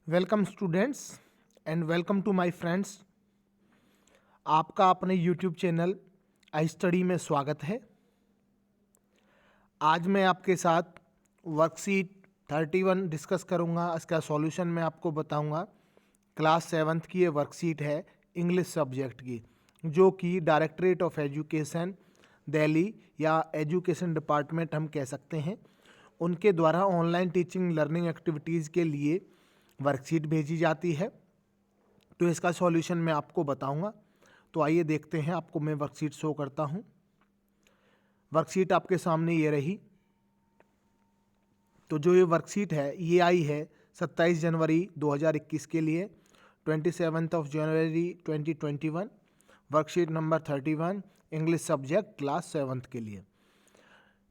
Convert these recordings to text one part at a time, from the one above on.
Welcome students and welcome to my friends. आपका अपने YouTube channel I study में स्वागत है। आज मैं आपके साथ वर्कशीट 31 डिस्कस करूंगा। इसका सॉल्यूशन मैं आपको बताऊंगा। क्लास 7th की ये वर्कशीट है इंग्लिश सब्जेक्ट की, जो कि डायरेक्टरेट ऑफ एजुकेशन दिल्ली या एजुकेशन डिपार्टमेंट हम कह सकते हैं, उनके द्वारा ऑनलाइन टीचिंग लर्निंग एक्टिविटीज़ के लिए वर्कशीट भेजी जाती है। तो इसका सॉल्यूशन मैं आपको बताऊंगा। तो आइए देखते हैं। आपको मैं वर्कशीट शो करता हूं। वर्कशीट आपके सामने ये रही। तो जो ये वर्कशीट है ये आई है 27 जनवरी 2021 के लिए, 27 जनवरी 2021, worksheet number 31 English subject class 7th के लिए।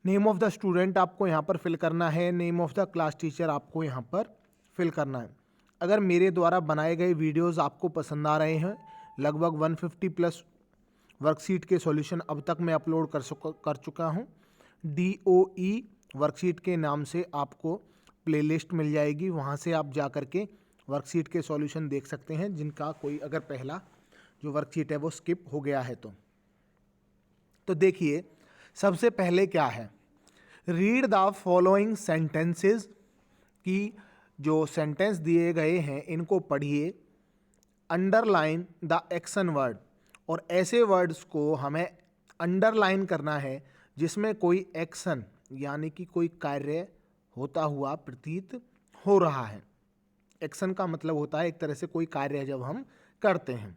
नेम ऑफ द स्टूडेंट आपको यहाँ पर फिल करना है। Name of the class teacher आपको यहाँ पर फिल करना है। अगर मेरे द्वारा बनाए गए वीडियोस आपको पसंद आ रहे हैं, लगभग 150 प्लस वर्कशीट के सॉल्यूशन अब तक मैं अपलोड कर चुका हूं। DOE वर्कशीट के नाम से आपको प्लेलिस्ट मिल जाएगी, वहां से आप जा कर के वर्कशीट के सॉल्यूशन देख सकते हैं, जिनका कोई अगर पहला जो वर्कशीट है वो स्किप हो गया है तो देखिए सबसे पहले क्या है। रीड द फॉलोइंग सेंटेंसेस की जो सेंटेंस दिए गए हैं इनको पढ़िए। अंडरलाइन द एक्शन वर्ड, और ऐसे वर्ड्स को हमें अंडरलाइन करना है जिसमें कोई एक्शन यानी कि कोई कार्य होता हुआ प्रतीत हो रहा है। एक्शन का मतलब होता है एक तरह से कोई कार्य जब हम करते हैं।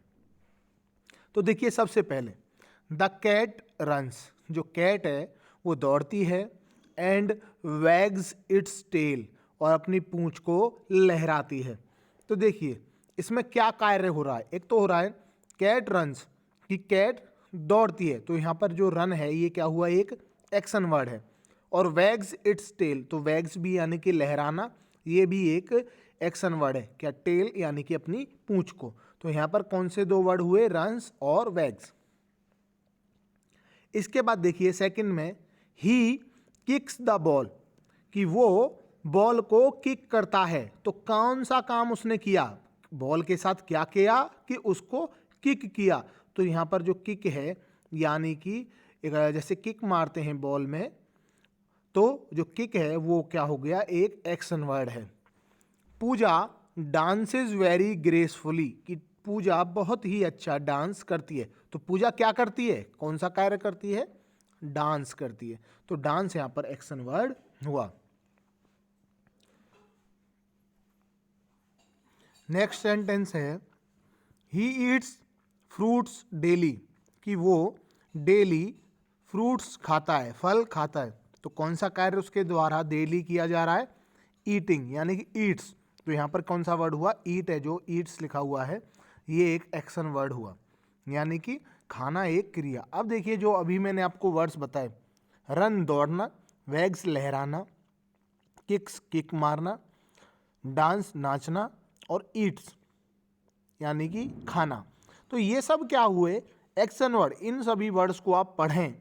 तो देखिए सबसे पहले द कैट रन्स, जो कैट है वो दौड़ती है, एंड वैग्स इट्स टेल, और अपनी पूंछ को लहराती है। तो देखिए इसमें क्या कार्य हो रहा है। एक तो हो रहा है कैट रन्स, कि कैट दौड़ती है, तो यहाँ पर जो रन है ये क्या हुआ, एक एक्शन वर्ड है। और वैग्स इट्स टेल, तो वैग्स भी यानी कि लहराना, ये भी एक एक्शन वर्ड है। क्या, टेल यानी कि अपनी पूंछ को। तो यहाँ पर कौन से दो वर्ड हुए, रन्स और वैग्स। इसके बाद देखिए सेकंड में ही किक्स द बॉल, कि वो बॉल को किक करता है। तो कौन सा काम उसने किया, बॉल के साथ क्या किया कि उसको किक किया। तो यहां पर जो किक है यानी कि जैसे किक मारते हैं बॉल में, तो जो किक है वो क्या हो गया, एक एक्शन वर्ड है। पूजा डांसेस वेरी ग्रेसफुली, कि पूजा बहुत ही अच्छा डांस करती है। तो पूजा क्या करती है, कौन सा कार्य करती है, डांस करती है। तो डांस यहां पर एक्शन वर्ड हुआ। नेक्स्ट सेंटेंस है ही ईट्स फ्रूट्स डेली, कि वो डेली फ्रूट्स खाता है, फल खाता है। तो कौन सा कार्य उसके द्वारा डेली किया जा रहा है, ईटिंग यानी कि ईट्स। तो यहाँ पर कौन सा वर्ड हुआ, ईट है, जो ईट्स लिखा हुआ है ये एक एक्शन वर्ड हुआ, यानी कि खाना एक क्रिया। अब देखिए जो अभी मैंने आपको वर्ड्स बताए, रन दौड़ना, वैग्स लहराना, किक्स किक मारना, डांस नाचना, और ईट्स यानी कि खाना। तो ये सब क्या हुए, एक्शन वर्ड। इन सभी वर्ड्स को आप पढ़ें,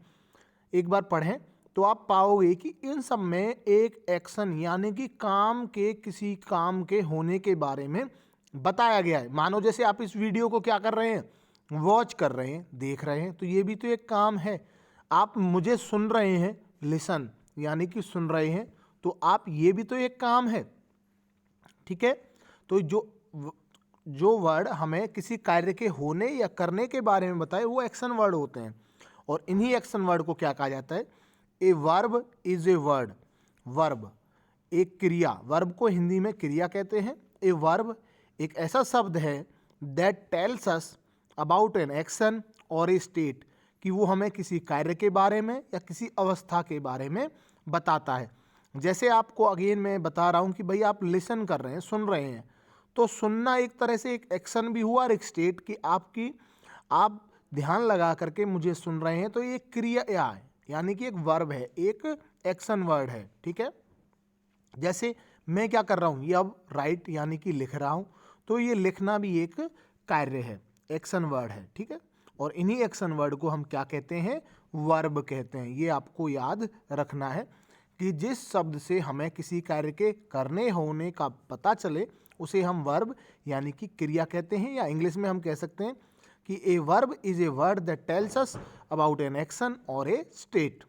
एक बार पढ़ें तो आप पाओगे कि इन सब में एक एक्शन यानी कि काम के, किसी काम के होने के बारे में बताया गया है। मानो जैसे आप इस वीडियो को क्या कर रहे हैं, वॉच कर रहे हैं, देख रहे हैं, तो ये भी तो एक काम है। आप मुझे सुन रहे हैं, लिसन यानी कि सुन रहे हैं, तो आप, ये भी तो एक काम है। ठीक है। तो जो वर्ड हमें किसी कार्य के होने या करने के बारे में बताए वो एक्शन वर्ड होते हैं। और इन्हीं एक्शन वर्ड को क्या कहा जाता है, a verb is a word. Verb एक क्रिया, वर्ब को हिंदी में क्रिया कहते हैं। ए वर्ब एक ऐसा शब्द है that tells us about an action और ए स्टेट, कि वो हमें किसी कार्य के बारे में या किसी अवस्था के बारे में बताता है। जैसे आपको अगेन मैं बता रहा हूँ कि भाई आप लिसन कर रहे हैं, सुन रहे हैं, तो सुनना एक तरह से एक एक्शन भी हुआ और एक स्टेट की आपकी, आप ध्यान लगा करके मुझे सुन रहे हैं, तो ये क्रिया है यानी कि एक वर्ब है, एक एक्शन वर्ड है। ठीक है। जैसे मैं क्या कर रहा हूँ, ये अब राइट यानी कि लिख रहा हूँ, तो ये लिखना भी एक कार्य है, एक्शन वर्ड है। ठीक है। और इन्हीं एक्शन वर्ड को हम क्या कहते हैं, वर्ब कहते हैं। ये आपको याद रखना है कि जिस शब्द से हमें किसी कार्य के करने होने का पता चले उसे हम वर्ब यानी कि क्रिया कहते हैं, या इंग्लिश में हम कह सकते हैं कि a verb is a word that tells us about an action और ए स्टेट।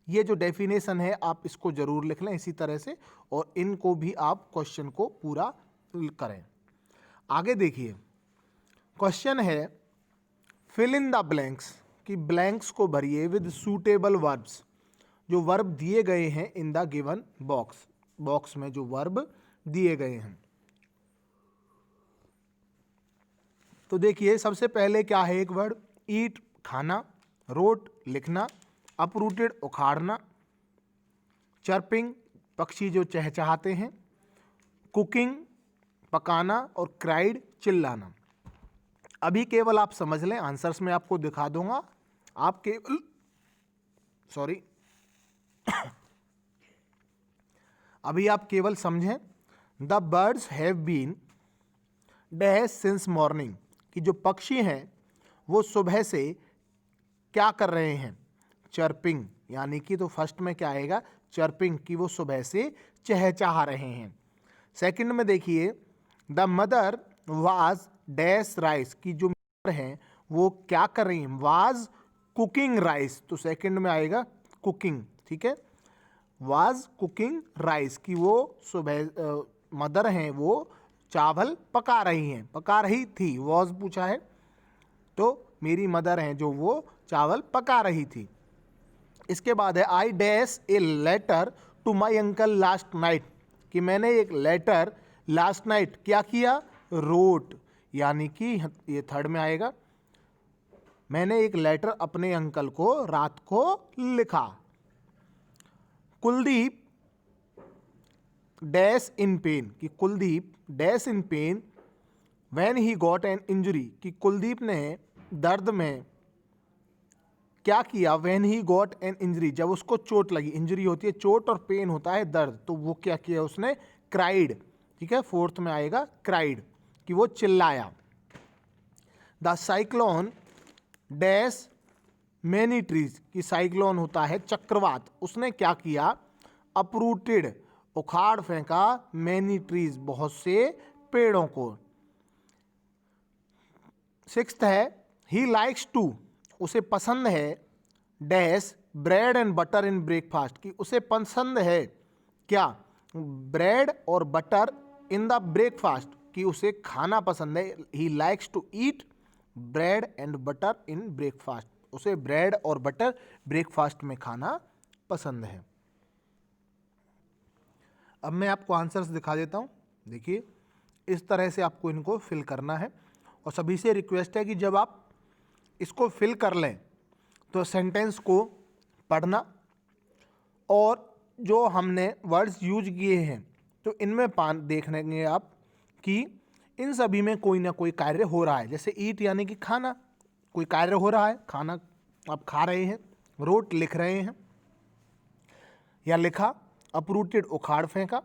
ये जो डेफिनेशन है आप इसको जरूर लिख लें इसी तरह से, और इनको भी आप क्वेश्चन को पूरा करें। आगे देखिए, क्वेश्चन है फिल इन द ब्लैंक्स, कि ब्लैंक्स को भरिए विद सूटेबल वर्ब्स, जो वर्ब दिए गए हैं in the given box, box में जो वर्ब दिए गए हैं। तो देखिए सबसे पहले क्या है एक वर्ड, ईट खाना, रोट लिखना, अपरूटेड उखाड़ना, चर्पिंग पक्षी जो चहचहाते हैं, कुकिंग पकाना, और क्राइड चिल्लाना। अभी केवल आप समझ लें, आंसर्स में आपको दिखा दूंगा, आप केवल सॉरी अभी आप केवल समझें। The birds have been dash since morning, कि जो पक्षी हैं वो सुबह से क्या कर रहे हैं, चर्पिंग, यानी कि तो फर्स्ट में क्या आएगा, चर्पिंग, कि वो सुबह से चहचहा रहे हैं। सेकंड में देखिए, the mother was dash rice, की जो मदर हैं वो क्या कर रही हैं, वाज कुकिंग राइस, तो सेकंड में आएगा कुकिंग, ठीक है, वाज कुकिंग राइस, कि वो सुबह मदर हैं वो चावल पका रही हैं, पका रही थी, वॉज पूछा है तो मेरी मदर हैं जो वो चावल पका रही थी। इसके बाद है I dash a letter to my uncle last night, कि मैंने एक लेटर लास्ट नाइट क्या किया, रोट, यानी कि ये थर्ड में आएगा, मैंने एक लेटर अपने अंकल को रात को लिखा। कुलदीप डैश इन पेन, कि Kuldeep dash in pen when he got an injury, कि कुलदीप ने दर्द में क्या किया, when he got an injury, जब उसको चोट लगी, इंजरी होती है चोट और पेन होता है दर्द, तो वो क्या किया उसने, क्राइड, ठीक है, फोर्थ में आएगा क्राइड, कि वो चिल्लाया। The cyclone dash many trees, कि साइक्लोन होता है चक्रवात, उसने क्या किया, अपरूटेड उखाड़ फेंका, मैनी ट्रीज बहुत से पेड़ों को। सिक्स्थ है ही लाइक्स टू, उसे पसंद है, dash bread and butter in breakfast, कि उसे पसंद है क्या, ब्रेड और बटर इन द ब्रेकफास्ट, कि उसे खाना पसंद है, he likes to eat bread and butter in breakfast, उसे ब्रेड और बटर ब्रेकफास्ट में खाना पसंद है। अब मैं आपको आंसर्स दिखा देता हूँ, देखिए इस तरह से आपको इनको फिल करना है, और सभी से रिक्वेस्ट है कि जब आप इसको फिल कर लें तो सेंटेंस को पढ़ना, और जो हमने वर्ड्स यूज किए हैं तो इनमें देखने आप कि इन सभी में कोई ना कोई कार्य हो रहा है, जैसे ईट यानी कि खाना, कोई कार्य हो रहा है, खाना आप खा रहे हैं, रोट लिख रहे हैं या लिखा, अपरूटेड उखाड़ फेंका,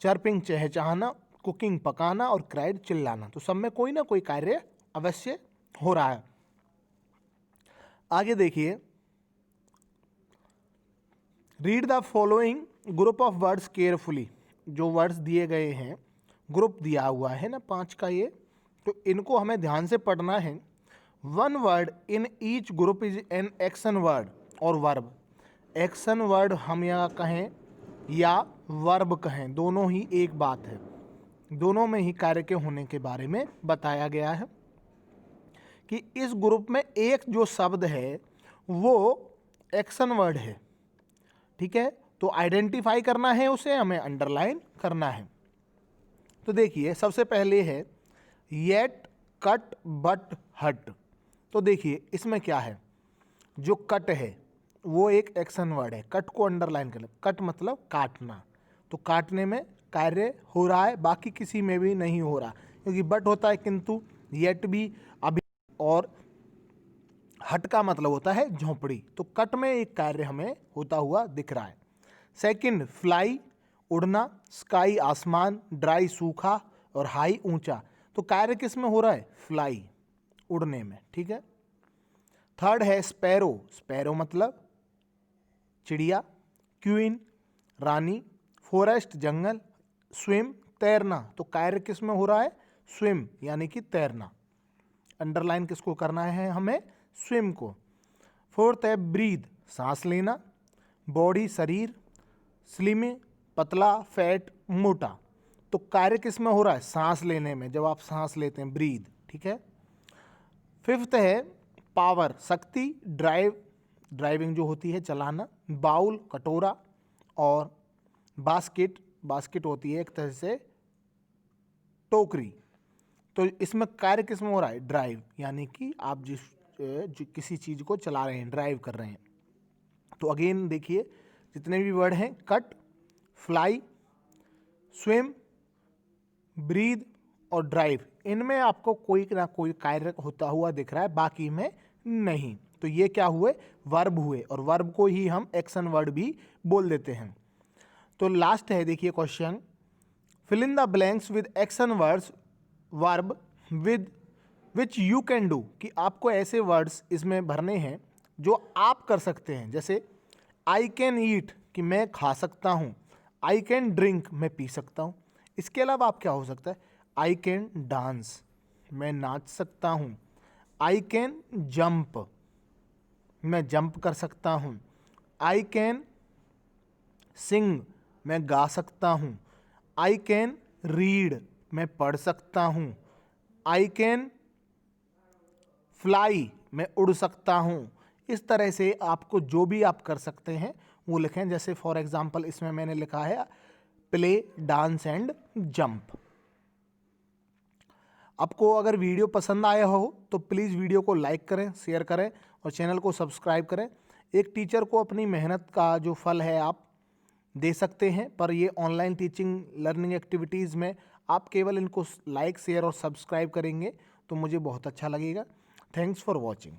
चर्पिंग चहचहाना, कुकिंग पकाना, और क्राइड चिल्लाना, तो सब में कोई ना कोई कार्य अवश्य हो रहा है। आगे देखिए, read the following group of words carefully, जो वर्ड्स दिए गए हैं, ग्रुप दिया हुआ है ना 5 का ये, तो इनको हमें ध्यान से पढ़ना है। One word in each group is an action word और वर्ब, एक्शन वर्ड हम यहाँ कहें या वर्ब कहें, दोनों ही एक बात है, दोनों में ही कार्य के होने के बारे में बताया गया है कि इस ग्रुप में एक जो शब्द है वो एक्शन वर्ड है, ठीक है, तो आइडेंटिफाई करना है उसे, हमें अंडरलाइन करना है। तो देखिए सबसे पहले है येट, कट, बट, हट, तो देखिए इसमें क्या है, जो कट है वो एक एक्शन वर्ड है, कट को अंडरलाइन कर ले, कट मतलब काटना, तो काटने में कार्य हो रहा है, बाकी किसी में भी नहीं हो रहा, क्योंकि बट होता है किंतु, येट भी अभी, और हट का मतलब होता है झोंपड़ी, तो कट में एक कार्य हमें होता हुआ दिख रहा है। सेकंड फ्लाई उड़ना, स्काई आसमान, ड्राई सूखा, और हाई ऊंचा, तो कार्य किस में हो रहा है, फ्लाई उड़ने में, ठीक है। थर्ड है स्पैरो, स्पैरो मतलब चिड़िया, क्वीन रानी, फॉरेस्ट जंगल, स्विम तैरना। तो कार्य किस में हो रहा है? स्विम यानी कि तैरना। अंडरलाइन किसको करना है हमें? स्विम को। फोर्थ है ब्रीद सांस लेना, बॉडी शरीर, स्लिम पतला, फैट मोटा। तो कार्य किस में हो रहा है? सांस लेने में, जब आप सांस लेते हैं ब्रीद, ठीक है। फिफ्थ है पावर शक्ति, ड्राइविंग जो होती है चलाना, बाउल कटोरा, और बास्केट होती है एक तरह से टोकरी। तो इसमें कार्य किस में हो रहा है? ड्राइव, यानी कि आप किसी चीज को चला रहे हैं, ड्राइव कर रहे हैं। तो अगेन देखिए जितने भी वर्ड हैं, कट, फ्लाई, स्विम, ब्रीद और ड्राइव, इनमें आपको कोई ना कोई कार्य होता हुआ दिख रहा है, बाकी में नहीं। तो ये क्या हुए? वर्ब हुए, और वर्ब को ही हम एक्शन वर्ड भी बोल देते हैं। तो लास्ट है देखिए question, fill in the blanks with action words verb with which you can do, कि आपको ऐसे वर्ड्स इसमें भरने हैं जो आप कर सकते हैं। जैसे आई कैन ईट, कि मैं खा सकता हूँ, आई कैन ड्रिंक, मैं पी सकता हूँ। इसके अलावा आप क्या हो सकता है? आई कैन डांस, मैं नाच सकता हूँ, आई कैन जंप, मैं जंप कर सकता हूँ, आई कैन सिंग, मैं गा सकता हूँ, आई कैन रीड, मैं पढ़ सकता हूँ, आई कैन फ्लाई, मैं उड़ सकता हूँ। इस तरह से आपको जो भी आप कर सकते हैं वो लिखें। जैसे फॉर एग्जांपल इसमें मैंने लिखा है प्ले, डांस एंड जंप। आपको अगर वीडियो पसंद आया हो तो प्लीज़ वीडियो को लाइक करें, शेयर करें और चैनल को सब्सक्राइब करें। एक टीचर को अपनी मेहनत का जो फल है आप दे सकते हैं, पर ये ऑनलाइन टीचिंग लर्निंग एक्टिविटीज़ में आप केवल इनको लाइक, शेयर और सब्सक्राइब करेंगे तो मुझे बहुत अच्छा लगेगा। Thanks for watching.